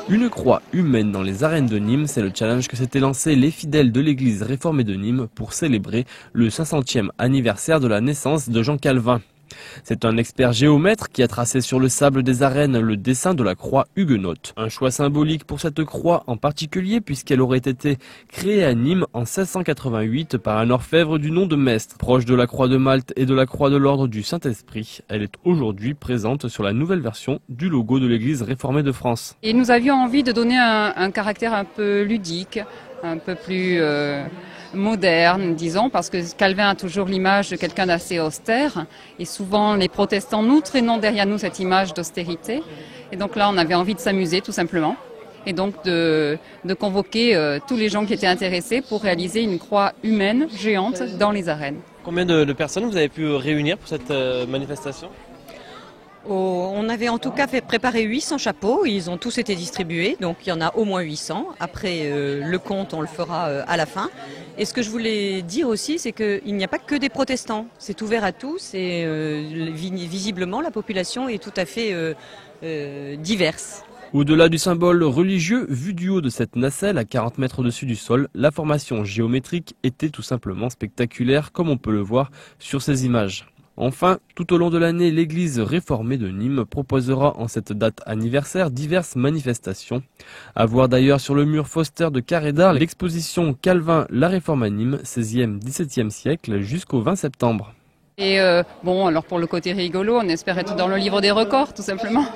Une croix humaine dans les arènes de Nîmes, c'est le challenge que s'étaient lancés les fidèles de l'église réformée de Nîmes pour célébrer le 500e anniversaire de la naissance de Jean Calvin. C'est un expert géomètre qui a tracé sur le sable des arènes le dessin de la croix huguenote. Un choix symbolique pour cette croix en particulier puisqu'elle aurait été créée à Nîmes en 1688 par un orfèvre du nom de Mestre. Proche de la croix de Malte et de la croix de l'ordre du Saint-Esprit, elle est aujourd'hui présente sur la nouvelle version du logo de l'église réformée de France. Et nous avions envie de donner un caractère un peu ludique, un peu plus moderne, disons, parce que Calvin a toujours l'image de quelqu'un d'assez austère. Et souvent, les protestants, nous traînons derrière nous cette image d'austérité. Et donc là, on avait envie de s'amuser, tout simplement. Et donc de convoquer tous les gens qui étaient intéressés pour réaliser une croix humaine géante dans les arènes. Combien de personnes vous avez pu réunir pour cette manifestation ? On avait en tout cas préparé 800 chapeaux, ils ont tous été distribués, donc il y en a au moins 800. Après le compte, on le fera à la fin. Et ce que je voulais dire aussi, c'est qu'il n'y a pas que des protestants, c'est ouvert à tous et visiblement la population est tout à fait diverse. Au-delà du symbole religieux, vu du haut de cette nacelle à 40 mètres au-dessus du sol, la formation géométrique était tout simplement spectaculaire comme on peut le voir sur ces images. Enfin, tout au long de l'année, l'église réformée de Nîmes proposera en cette date anniversaire diverses manifestations. À voir d'ailleurs sur le mur Foster de Carré d'Art l'exposition Calvin, la réforme à Nîmes, 16e-17e siècle jusqu'au 20 septembre. Et bon, alors pour le côté rigolo, on espère être dans le livre des records, tout simplement.